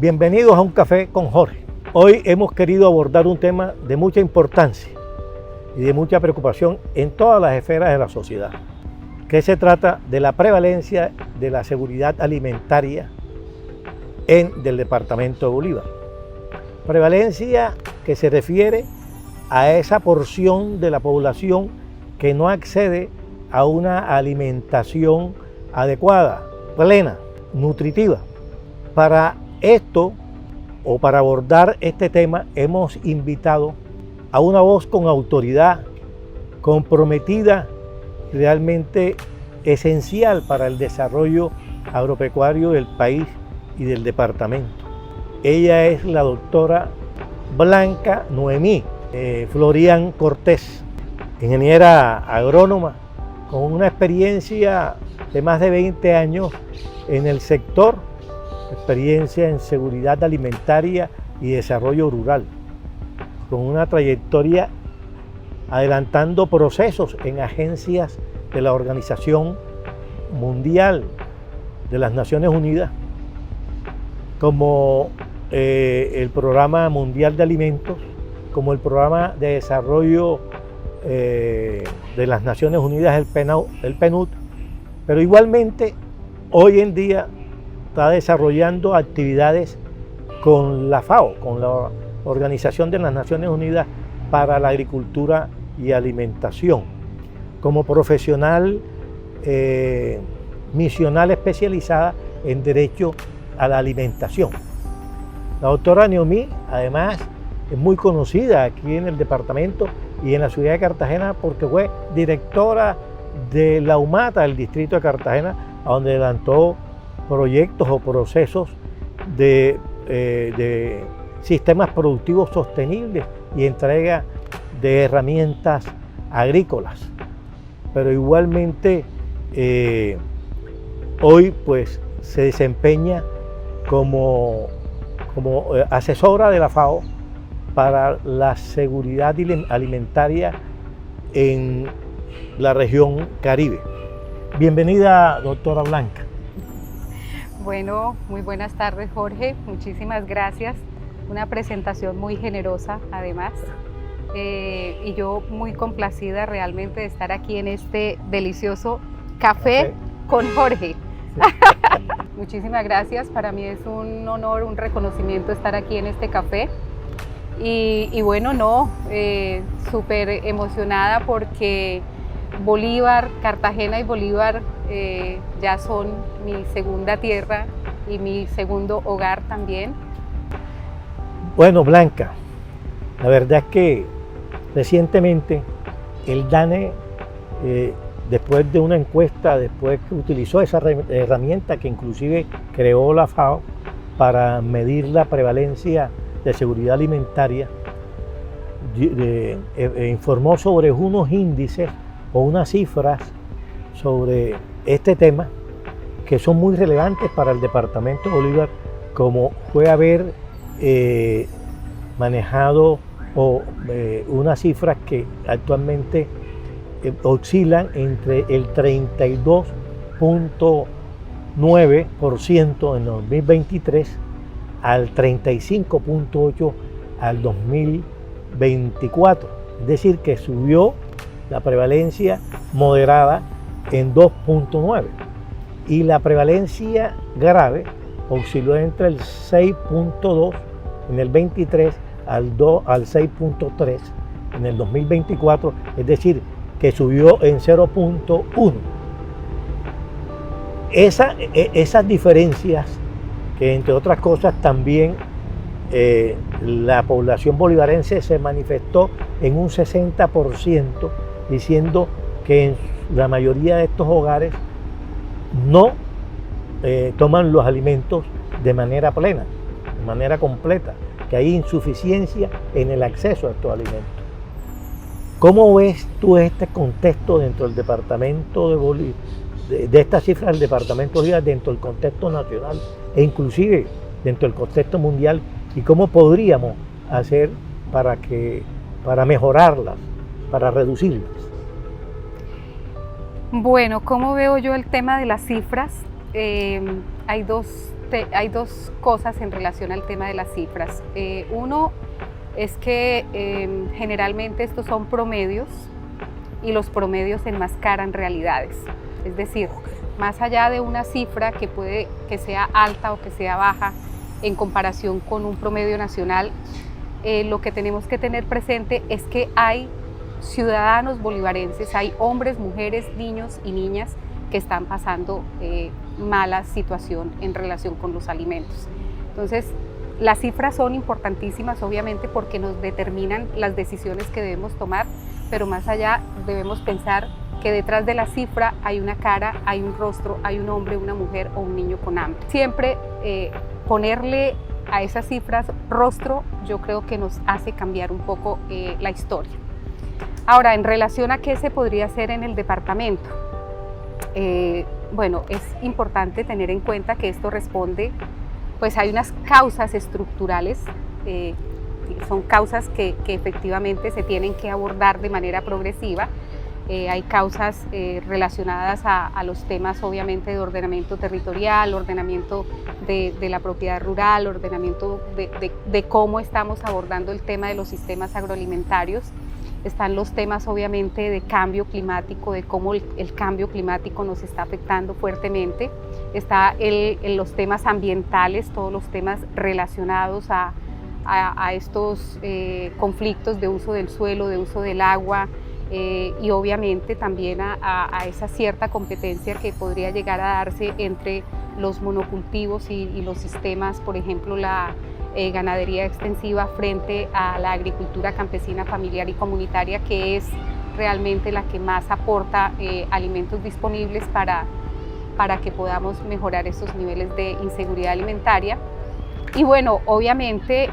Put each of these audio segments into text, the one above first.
Bienvenidos a Un Café con Jorge. Hoy hemos querido abordar un tema de mucha importancia y de mucha preocupación en todas las esferas de la sociedad, que se trata de la prevalencia de la seguridad alimentaria del departamento de Bolívar. Prevalencia que se refiere a esa porción de la población que no accede a una alimentación adecuada, plena, nutritiva. Para esto, o para abordar este tema, hemos invitado a una voz con autoridad, comprometida, realmente esencial para el desarrollo agropecuario del país y del departamento. Ella es la doctora Blanca Noemí Florián Cortés, ingeniera agrónoma con una experiencia de más de 20 años en el sector, experiencia en seguridad alimentaria y desarrollo rural, con una trayectoria adelantando procesos en agencias de la Organización Mundial de las Naciones Unidas, como el Programa Mundial de Alimentos, como el Programa de Desarrollo de las Naciones Unidas, el PNUD, pero igualmente hoy en día está desarrollando actividades con la FAO, con la Organización de las Naciones Unidas para la Agricultura y Alimentación, como profesional misional especializada en Derecho a la Alimentación. La doctora Noemí, además, es muy conocida aquí en el departamento y en la ciudad de Cartagena porque fue directora de la UMATA del distrito de Cartagena, a donde adelantó proyectos o procesos de sistemas productivos sostenibles y entrega de herramientas agrícolas. Pero igualmente hoy pues se desempeña como asesora de la FAO para la seguridad alimentaria en la región Caribe. Bienvenida, doctora Blanca. Bueno, muy buenas tardes, Jorge. Muchísimas gracias. Una presentación muy generosa, además. Y yo muy complacida realmente de estar aquí en este delicioso café con Jorge. Sí. Muchísimas gracias. Para mí es un honor, un reconocimiento estar aquí en este café. Y bueno, súper emocionada porque Bolívar, Cartagena y Bolívar ya son mi segunda tierra y mi segundo hogar también. Bueno, Blanca, la verdad es que recientemente el DANE, después de una encuesta, después que utilizó esa herramienta que inclusive creó la FAO para medir la prevalencia de seguridad alimentaria, informó sobre unos índices o unas cifras sobre este tema que son muy relevantes para el departamento de Bolívar, como fue haber manejado unas cifras que actualmente oscilan entre el 32.9% en 2023 al 35.8% al 2024, es decir, que subió la prevalencia moderada en 2.9 y la prevalencia grave osciló entre el 6.2 en el 23 al 6.3 en el 2024, es decir, que subió en 0.1. Esas diferencias, que entre otras cosas también la población bolivarense se manifestó en un 60%, diciendo que en la mayoría de estos hogares no toman los alimentos de manera plena, de manera completa, que hay insuficiencia en el acceso a estos alimentos. ¿Cómo ves tú este contexto dentro del departamento de Bolívar, de estas cifras del departamento de Bolívar dentro del contexto nacional e inclusive dentro del contexto mundial, y cómo podríamos hacer para mejorarlas, para reducirlas? Bueno, ¿cómo veo yo el tema de las cifras? Hay dos hay dos cosas en relación al tema de las cifras. Uno es que generalmente estos son promedios y los promedios enmascaran realidades. Es decir, más allá de una cifra que puede que sea alta o que sea baja en comparación con un promedio nacional, lo que tenemos que tener presente es que hay ciudadanos bolivarenses, hay hombres, mujeres, niños y niñas que están pasando mala situación en relación con los alimentos. Entonces, las cifras son importantísimas, obviamente, porque nos determinan las decisiones que debemos tomar, pero más allá debemos pensar que detrás de la cifra hay una cara, hay un rostro, hay un hombre, una mujer o un niño con hambre. Siempre ponerle a esas cifras rostro, yo creo que nos hace cambiar un poco la historia. Ahora, en relación a qué se podría hacer en el departamento, bueno, es importante tener en cuenta que esto responde, pues hay unas causas estructurales, son causas que efectivamente se tienen que abordar de manera progresiva. Hay causas relacionadas a los temas obviamente de ordenamiento territorial, ordenamiento de la propiedad rural, ordenamiento de cómo estamos abordando el tema de los sistemas agroalimentarios. Están los temas obviamente de cambio climático, de cómo el cambio climático nos está afectando fuertemente. Está los temas ambientales, todos los temas relacionados a estos conflictos de uso del suelo, de uso del agua, y obviamente también a esa cierta competencia que podría llegar a darse entre los monocultivos y los sistemas, por ejemplo, la ganadería extensiva frente a la agricultura campesina, familiar y comunitaria, que es realmente la que más aporta alimentos disponibles para que podamos mejorar esos niveles de inseguridad alimentaria. Y bueno, obviamente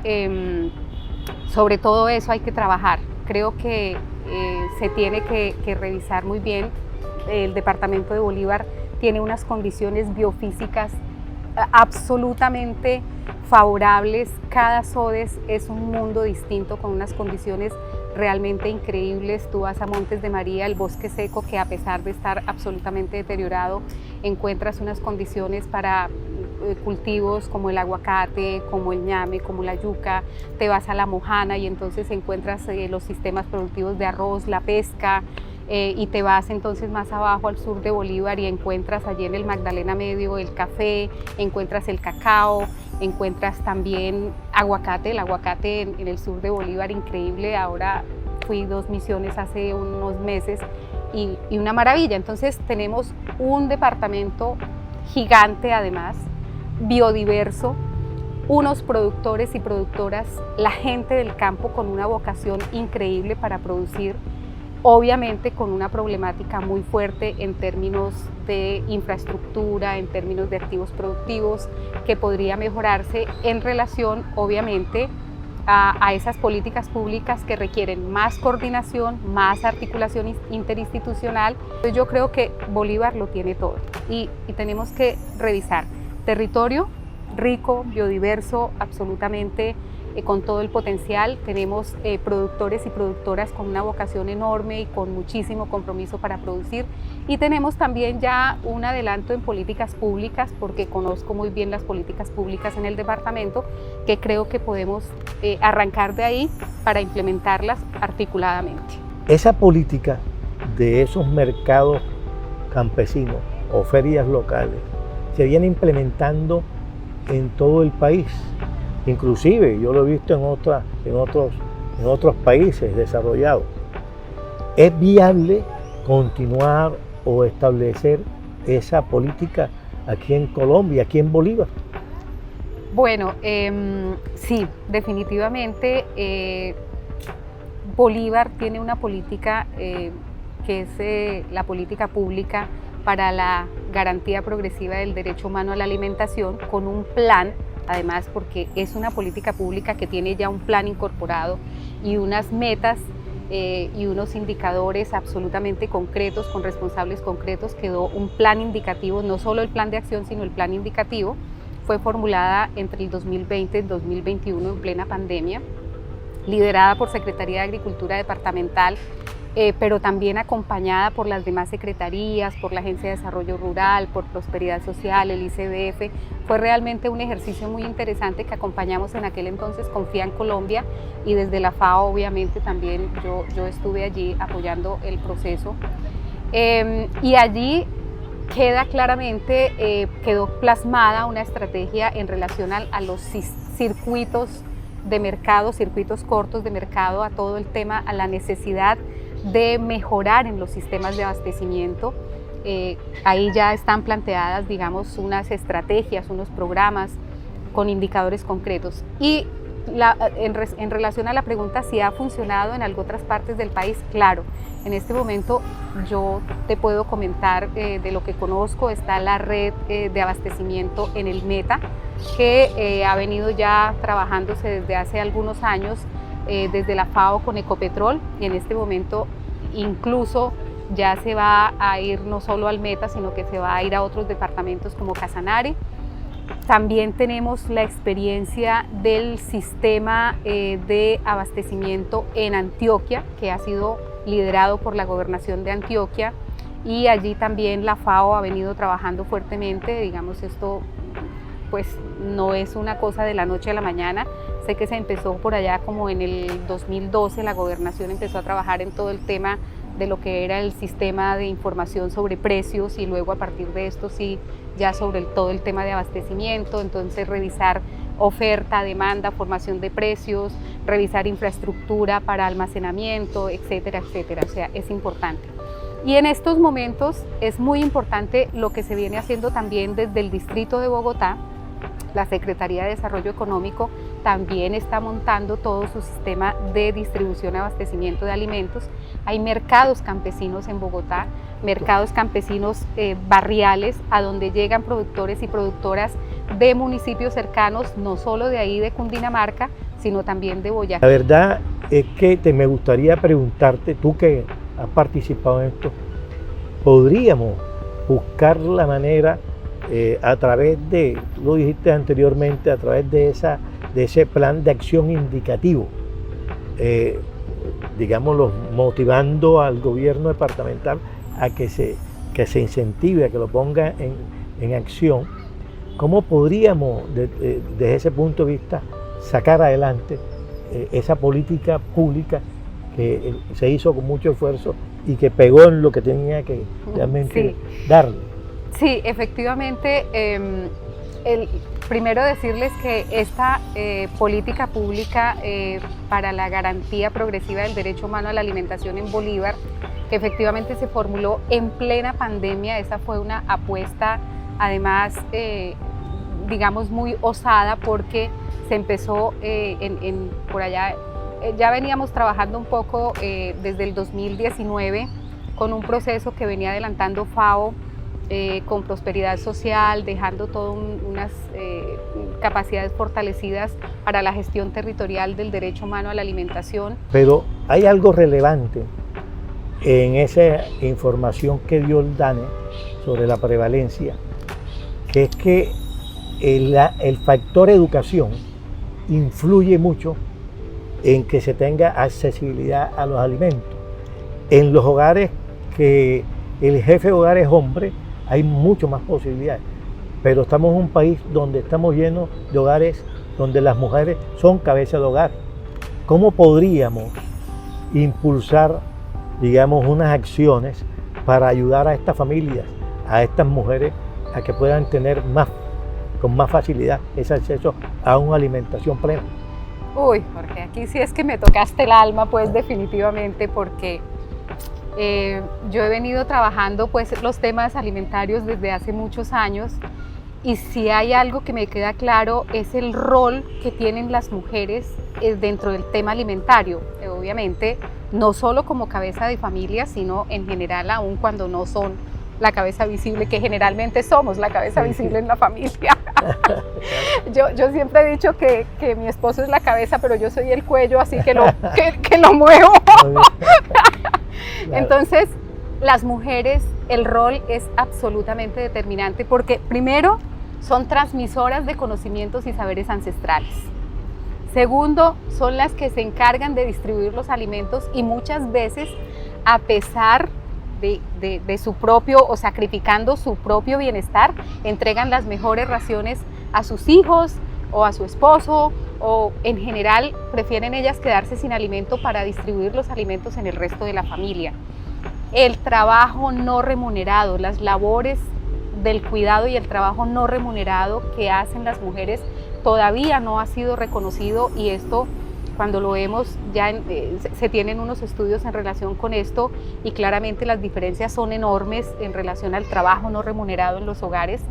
sobre todo eso hay que trabajar. Creo que se tiene que revisar muy bien. El departamento de Bolívar tiene unas condiciones biofísicas absolutamente favorables. Cada SODES es un mundo distinto con unas condiciones realmente increíbles. Tú vas a Montes de María, el bosque seco, que a pesar de estar absolutamente deteriorado, encuentras unas condiciones para cultivos como el aguacate, como el ñame, como la yuca. Te vas a La Mojana y entonces encuentras los sistemas productivos de arroz, la pesca, y te vas entonces más abajo al sur de Bolívar y encuentras allí en el Magdalena Medio el café, encuentras el cacao, encuentras también aguacate, el aguacate en el sur de Bolívar, increíble. Ahora fui 2 misiones hace unos meses y una maravilla. Entonces tenemos un departamento gigante, además, biodiverso, unos productores y productoras, la gente del campo con una vocación increíble para producir, obviamente con una problemática muy fuerte en términos de infraestructura, en términos de activos productivos, que podría mejorarse en relación, obviamente, a esas políticas públicas que requieren más coordinación, más articulación interinstitucional. Entonces yo creo que Bolívar lo tiene todo y tenemos que revisar territorio rico, biodiverso, absolutamente con todo el potencial. Tenemos productores y productoras con una vocación enorme y con muchísimo compromiso para producir, y tenemos también ya un adelanto en políticas públicas, porque conozco muy bien las políticas públicas en el departamento, que creo que podemos arrancar de ahí para implementarlas articuladamente. Esa política de esos mercados campesinos o ferias locales se viene implementando en todo el país. Inclusive yo lo he visto en otros países desarrollados. ¿Es viable continuar o establecer esa política aquí en Colombia, aquí en Bolívar? Bueno, sí, definitivamente Bolívar tiene una política que es la política pública para la garantía progresiva del derecho humano a la alimentación, con un plan, además, porque es una política pública que tiene ya un plan incorporado y unas metas y unos indicadores absolutamente concretos, con responsables concretos. Quedó un plan indicativo, no solo el plan de acción, sino el plan indicativo. Fue formulada entre el 2020 y el 2021 en plena pandemia, liderada por Secretaría de Agricultura Departamental, pero también acompañada por las demás secretarías, por la Agencia de Desarrollo Rural, por Prosperidad Social, el ICBF. Fue realmente un ejercicio muy interesante que acompañamos en aquel entonces con FIAN Colombia, y desde la FAO obviamente también yo estuve allí apoyando el proceso. Y allí queda claramente, quedó plasmada una estrategia en relación a los circuitos de mercado, circuitos cortos de mercado, a todo el tema, a la necesidad de mejorar en los sistemas de abastecimiento. Ahí ya están planteadas, digamos, unas estrategias, unos programas con indicadores concretos. Y en relación a la pregunta si ha funcionado en otras partes del país, claro, en este momento yo te puedo comentar de lo que conozco. Está la red de abastecimiento en el Meta, que ha venido ya trabajándose desde hace algunos años, desde la FAO con Ecopetrol, y en este momento incluso ya se va a ir no solo al Meta, sino que se va a ir a otros departamentos como Casanare. También tenemos la experiencia del sistema de abastecimiento en Antioquia, que ha sido liderado por la Gobernación de Antioquia, y allí también la FAO ha venido trabajando fuertemente. Digamos, esto pues no es una cosa de la noche a la mañana. Sé que se empezó por allá como en el 2012, la Gobernación empezó a trabajar en todo el tema de lo que era el sistema de información sobre precios, y luego a partir de esto sí, ya sobre todo el tema de abastecimiento. Entonces revisar oferta, demanda, formación de precios, revisar infraestructura para almacenamiento, etcétera, etcétera. O sea, es importante. Y en estos momentos es muy importante lo que se viene haciendo también desde el Distrito de Bogotá. La Secretaría de Desarrollo Económico también está montando todo su sistema de distribución y abastecimiento de alimentos. Hay mercados campesinos en Bogotá, mercados campesinos barriales, a donde llegan productores y productoras de municipios cercanos, no solo de ahí de Cundinamarca, sino también de Boyacá. La verdad es que me gustaría preguntarte, tú que has participado en esto, ¿podríamos buscar la manera a través de, tú lo dijiste anteriormente, a través de ese plan de acción indicativo, digámoslo, motivando al gobierno departamental a que se incentive, a que lo ponga en acción? ¿Cómo podríamos, desde ese punto de vista, sacar adelante esa política pública que se hizo con mucho esfuerzo y que pegó en lo que tenía que realmente darle? Sí, efectivamente. Primero decirles que esta política pública para la garantía progresiva del derecho humano a la alimentación en Bolívar, que efectivamente se formuló en plena pandemia, esa fue una apuesta además, digamos, muy osada, porque se empezó por allá, ya veníamos trabajando un poco desde el 2019 con un proceso que venía adelantando FAO, con Prosperidad Social, dejando todas unas capacidades fortalecidas para la gestión territorial del derecho humano a la alimentación. Pero hay algo relevante en esa información que dio el DANE sobre la prevalencia, que es que el factor educación influye mucho en que se tenga accesibilidad a los alimentos. En los hogares que el jefe de hogar es hombre, hay mucho más posibilidades, pero estamos en un país donde estamos llenos de hogares donde las mujeres son cabeza de hogar. ¿Cómo podríamos impulsar, digamos, unas acciones para ayudar a estas familias, a estas mujeres, a que puedan tener con más facilidad ese acceso a una alimentación plena? Uy, Jorge, aquí sí es que me tocaste el alma, pues definitivamente, porque yo he venido trabajando pues los temas alimentarios desde hace muchos años, y si hay algo que me queda claro es el rol que tienen las mujeres dentro del tema alimentario. Obviamente no solo como cabeza de familia, sino en general, aún cuando no son la cabeza visible, que generalmente somos la cabeza visible en la familia. Yo siempre he dicho que mi esposo es la cabeza, pero yo soy el cuello, así que lo muevo. Entonces, las mujeres, el rol es absolutamente determinante, porque primero son transmisoras de conocimientos y saberes ancestrales. Segundo, son las que se encargan de distribuir los alimentos, y muchas veces a pesar de su propio, o sacrificando su propio bienestar, entregan las mejores raciones a sus hijos o a su esposo, o en general prefieren ellas quedarse sin alimento para distribuir los alimentos en el resto de la familia. El trabajo no remunerado, las labores del cuidado y el trabajo no remunerado que hacen las mujeres todavía no ha sido reconocido, y esto, cuando lo vemos, ya se tienen unos estudios en relación con esto, y claramente las diferencias son enormes en relación al trabajo no remunerado en los hogares.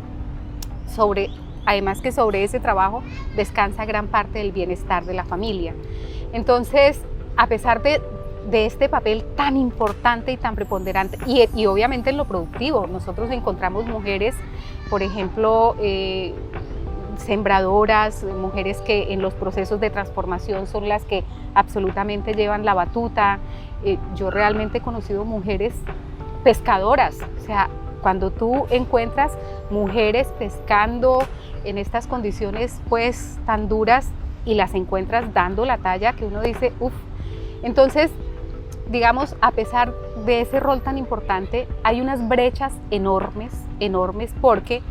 Además que sobre ese trabajo descansa gran parte del bienestar de la familia. Entonces, a pesar de este papel tan importante y tan preponderante, y obviamente en lo productivo, nosotros encontramos mujeres, por ejemplo, sembradoras, mujeres que en los procesos de transformación son las que absolutamente llevan la batuta. Yo realmente he conocido mujeres pescadoras, o sea, cuando tú encuentras mujeres pescando en estas condiciones pues tan duras y las encuentras dando la talla, que uno dice, uff. Entonces, digamos, a pesar de ese rol tan importante, hay unas brechas enormes, porque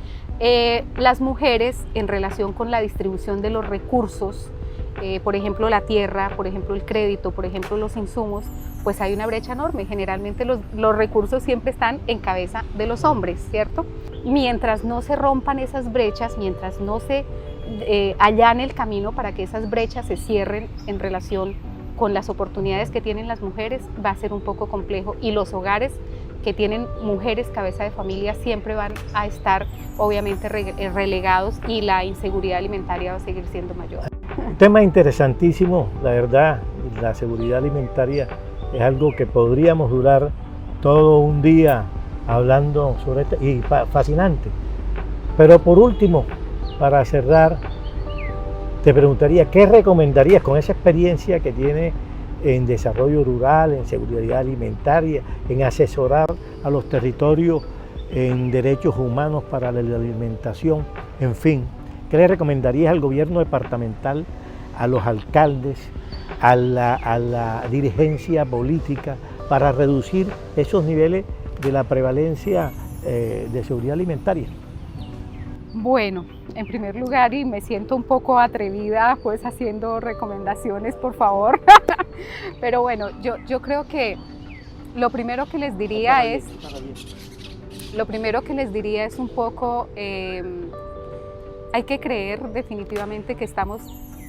las mujeres, en relación con la distribución de los recursos, por ejemplo la tierra, por ejemplo el crédito, por ejemplo los insumos, pues hay una brecha enorme. Generalmente los recursos siempre están en cabeza de los hombres, ¿cierto? Mientras no se rompan esas brechas, mientras no se allane el camino para que esas brechas se cierren en relación con las oportunidades que tienen las mujeres, va a ser un poco complejo, y los hogares que tienen mujeres cabeza de familia siempre van a estar obviamente relegados, y la inseguridad alimentaria va a seguir siendo mayor. Un tema interesantísimo, la verdad. La seguridad alimentaria es algo que podríamos durar todo un día hablando sobre esto, y fascinante. Pero por último, para cerrar, te preguntaría, ¿qué recomendarías con esa experiencia que tiene en desarrollo rural, en seguridad alimentaria, en asesorar a los territorios en derechos humanos para la alimentación, en fin? ¿Qué le recomendarías al gobierno departamental, a los alcaldes, a la dirigencia política, para reducir esos niveles de la prevalencia de seguridad alimentaria? Bueno, en primer lugar, y me siento un poco atrevida pues haciendo recomendaciones, por favor, pero bueno, yo creo que lo primero que les diría es un poco, hay que creer definitivamente que estamos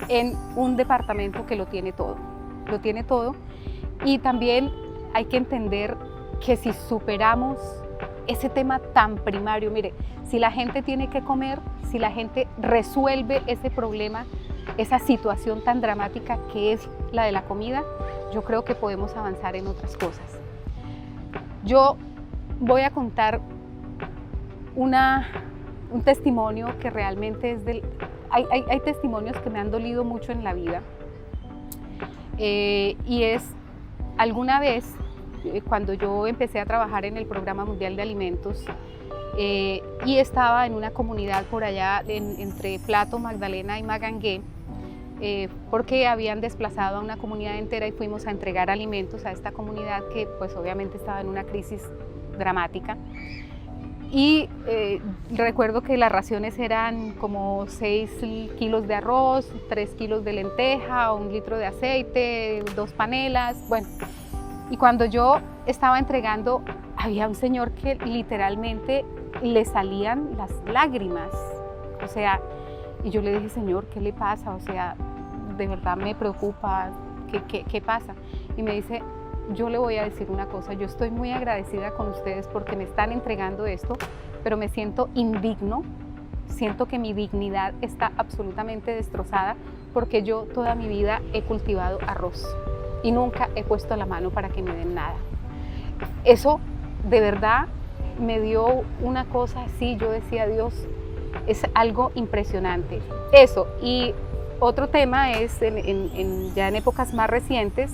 en un departamento que lo tiene todo, y también hay que entender que si superamos ese tema tan primario, mire, si la gente tiene que comer, si la gente resuelve ese problema, esa situación tan dramática que es la de la comida, yo creo que podemos avanzar en otras cosas. Yo voy a contar un testimonio que realmente es hay testimonios que me han dolido mucho en la vida, y es alguna vez cuando yo empecé a trabajar en el Programa Mundial de Alimentos, y estaba en una comunidad por allá entre Plato, Magdalena y Magangué, porque habían desplazado a una comunidad entera, y fuimos a entregar alimentos a esta comunidad que pues obviamente estaba en una crisis dramática. Y recuerdo que las raciones eran como 6 kilos de arroz, 3 kilos de lenteja, 1 litro de aceite, 2 panelas, bueno. Y cuando yo estaba entregando, había un señor que literalmente le salían las lágrimas, o sea, y yo le dije, señor, ¿qué le pasa? O sea, de verdad me preocupa, ¿qué pasa? Y me dice, yo le voy a decir una cosa, yo estoy muy agradecida con ustedes porque me están entregando esto, pero me siento indigno, siento que mi dignidad está absolutamente destrozada, porque yo toda mi vida he cultivado arroz y nunca he puesto la mano para que me den nada. Eso de verdad me dio una cosa así, yo decía, Dios, es algo impresionante. Eso, y otro tema es, ya en épocas más recientes,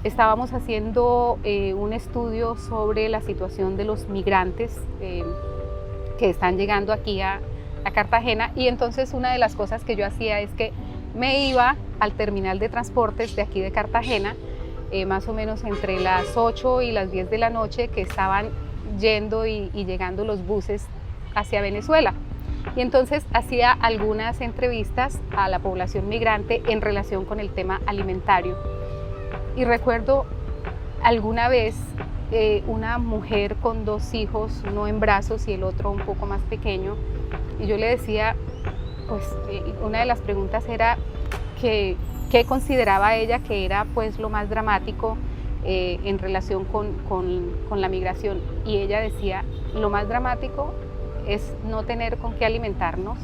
estábamos haciendo un estudio sobre la situación de los migrantes que están llegando aquí a Cartagena, y entonces una de las cosas que yo hacía es que me iba al terminal de transportes de aquí de Cartagena, más o menos entre las 8 y las 10 de la noche, que estaban yendo y llegando los buses hacia Venezuela. Y entonces hacía algunas entrevistas a la población migrante en relación con el tema alimentario. Y recuerdo alguna vez una mujer con 2 hijos, uno en brazos y el otro un poco más pequeño, y yo le decía, pues una de las preguntas era que qué consideraba ella que era pues lo más dramático en relación con la migración, y ella decía, lo más dramático es no tener con qué alimentarnos,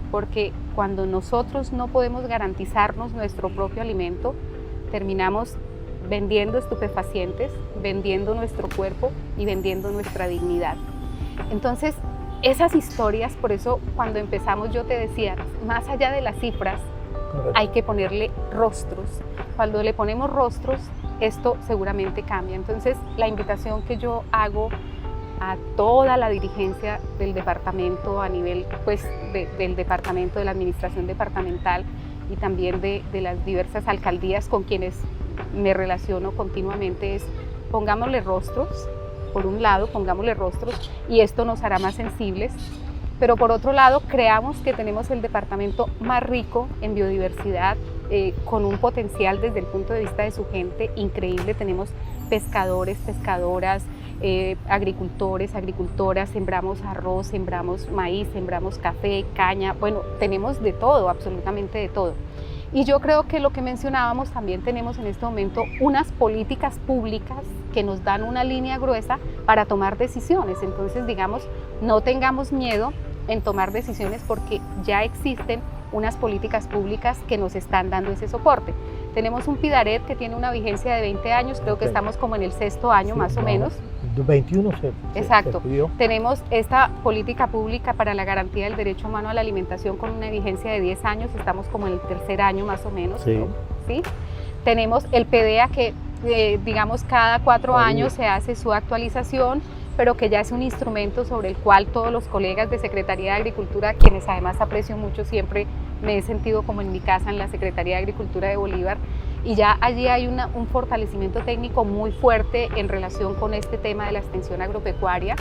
porque cuando nosotros no podemos garantizarnos nuestro propio alimento, terminamos vendiendo estupefacientes, vendiendo nuestro cuerpo y vendiendo nuestra dignidad. Entonces, esas historias, por eso cuando empezamos yo te decía, más allá de las cifras, hay que ponerle rostros. Cuando le ponemos rostros, esto seguramente cambia. Entonces, la invitación que yo hago a toda la dirigencia del departamento, a nivel pues, del departamento, de la administración departamental y también de las diversas alcaldías con quienes me relaciono continuamente, es pongámosle rostros, por un lado, pongámosle rostros, y esto nos hará más sensibles, pero por otro lado, creamos que tenemos el departamento más rico en biodiversidad, con un potencial desde el punto de vista de su gente increíble. Tenemos pescadores, pescadoras, agricultores, agricultoras, sembramos arroz, sembramos maíz, sembramos café, caña, bueno, tenemos de todo, absolutamente de todo. Y yo creo que lo que mencionábamos, también tenemos en este momento unas políticas públicas que nos dan una línea gruesa para tomar decisiones. Entonces, digamos, no tengamos miedo en tomar decisiones porque ya existen unas políticas públicas que nos están dando ese soporte. Tenemos un PIDARET que tiene una vigencia de 20 años, creo que estamos como en el 6º año, sí, más o menos. 21 Exacto. Se pidió. Tenemos esta política pública para la garantía del derecho humano a la alimentación con una vigencia de 10 años, estamos como en el 3er año más o menos. Sí. ¿Sí? Tenemos el PDEA que, digamos, cada 4 años se hace su actualización, pero que ya es un instrumento sobre el cual todos los colegas de Secretaría de Agricultura, quienes además aprecio mucho, siempre me he sentido como en mi casa en la Secretaría de Agricultura de Bolívar, y ya allí hay un fortalecimiento técnico muy fuerte en relación con este tema de la extensión agropecuaria.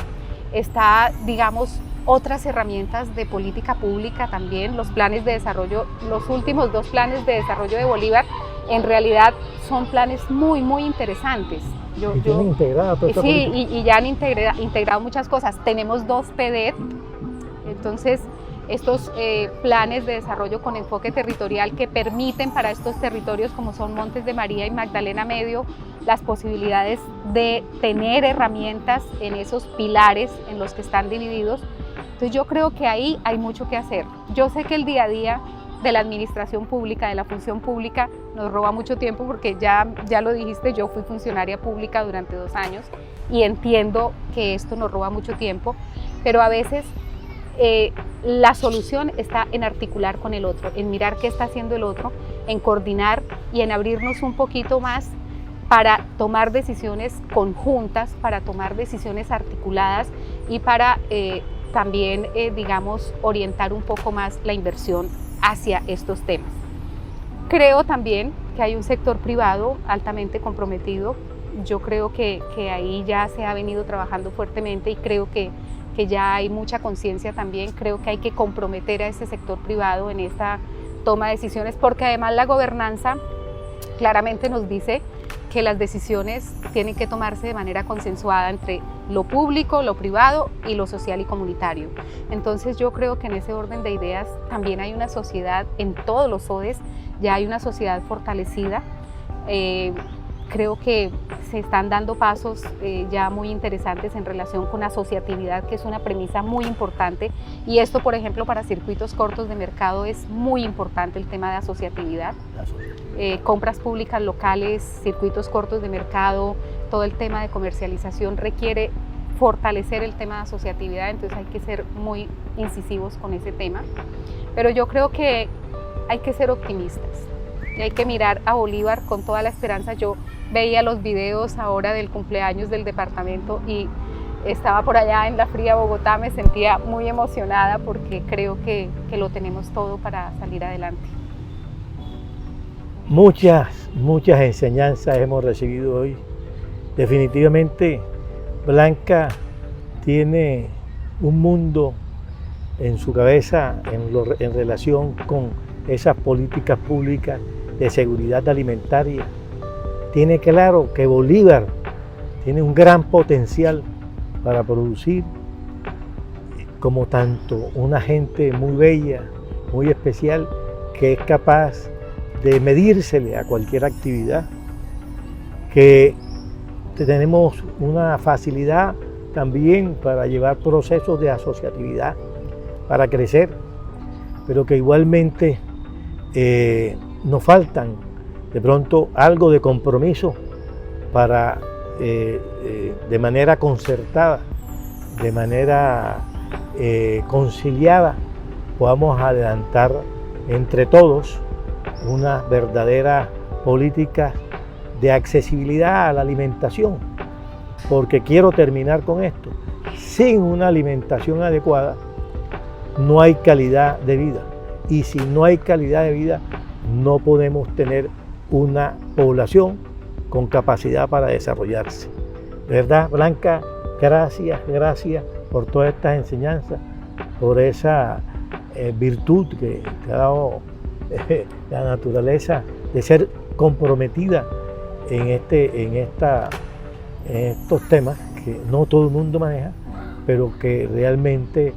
Está, digamos, otras herramientas de política pública también, los planes de desarrollo, los últimos 2 planes de desarrollo de Bolívar, en realidad son planes muy, muy interesantes. Tienen integrado toda esta política. Y ya han integrado muchas cosas. Tenemos 2 PDET, entonces estos planes de desarrollo con enfoque territorial que permiten para estos territorios como son Montes de María y Magdalena Medio las posibilidades de tener herramientas en esos pilares en los que están divididos. Entonces yo creo que ahí hay mucho que hacer. Yo sé que el día a día de la administración pública, de la función pública, nos roba mucho tiempo porque ya lo dijiste, yo fui funcionaria pública durante 2 años y entiendo que esto nos roba mucho tiempo, pero a veces la solución está en articular con el otro, en mirar qué está haciendo el otro, en coordinar y en abrirnos un poquito más para tomar decisiones conjuntas, para tomar decisiones articuladas y para también, digamos, orientar un poco más la inversión hacia estos temas. Creo también que hay un sector privado altamente comprometido. Yo creo que ahí ya se ha venido trabajando fuertemente y creo que ya hay mucha conciencia también. Creo que hay que comprometer a ese sector privado en esta toma de decisiones, porque además la gobernanza claramente nos dice que las decisiones tienen que tomarse de manera consensuada entre lo público, lo privado y lo social y comunitario. Entonces yo creo que en ese orden de ideas también hay una sociedad, en todos los ODEs ya hay una sociedad fortalecida. Creo que se están dando pasos ya muy interesantes en relación con asociatividad, que es una premisa muy importante, y esto, por ejemplo, para circuitos cortos de mercado es muy importante el tema de asociatividad. Compras públicas locales, circuitos cortos de mercado, todo el tema de comercialización requiere fortalecer el tema de asociatividad, entonces hay que ser muy incisivos con ese tema. Pero yo creo que hay que ser optimistas y hay que mirar a Bolívar con toda la esperanza. Yo veía los videos ahora del cumpleaños del departamento y estaba por allá en la fría Bogotá, me sentía muy emocionada porque creo que lo tenemos todo para salir adelante. Muchas enseñanzas hemos recibido hoy. Definitivamente Blanca tiene un mundo en su cabeza en relación con esas políticas públicas de seguridad alimentaria. Tiene claro que Bolívar tiene un gran potencial para producir, como tanto una gente muy bella, muy especial, que es capaz de medírsele a cualquier actividad, que tenemos una facilidad también para llevar procesos de asociatividad, para crecer, pero que igualmente nos faltan de pronto algo de compromiso para de manera concertada, de manera conciliada, podamos adelantar entre todos una verdadera política de accesibilidad a la alimentación, porque quiero terminar con esto. Sin una alimentación adecuada no hay calidad de vida, y si no hay calidad de vida no podemos tener una población con capacidad para desarrollarse. ¿Verdad, Blanca? Gracias por todas estas enseñanzas, por esa virtud que te ha dado la naturaleza de ser comprometida en estos temas que no todo el mundo maneja, pero que realmente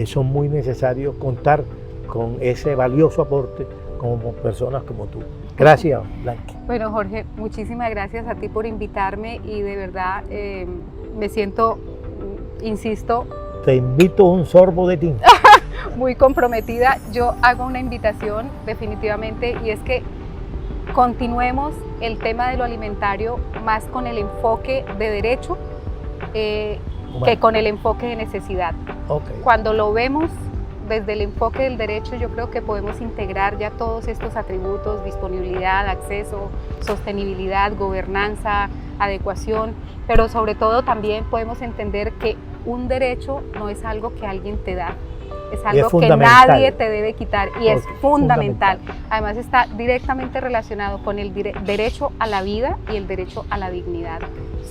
son muy necesarios contar con ese valioso aporte como personas como tú. Gracias, Blanca. Bueno, Jorge, muchísimas gracias a ti por invitarme y de verdad me siento, insisto, te invito a un sorbo de tinta. Muy comprometida. Yo hago una invitación definitivamente, y es que continuemos el tema de lo alimentario más con el enfoque de derecho que con el enfoque de necesidad. Okay. Cuando lo vemos desde el enfoque del derecho, yo creo que podemos integrar ya todos estos atributos: disponibilidad, acceso, sostenibilidad, gobernanza, adecuación, pero sobre todo también podemos entender que un derecho no es algo que alguien te da, es algo que nadie te debe quitar, y es fundamental. Además está directamente relacionado con el derecho a la vida y el derecho a la dignidad,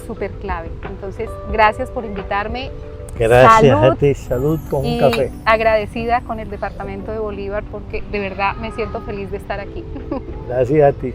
súper clave. Entonces, gracias por invitarme. Gracias a ti, salud con un café. Agradecida con el Departamento de Bolívar, porque de verdad me siento feliz de estar aquí. Gracias a ti.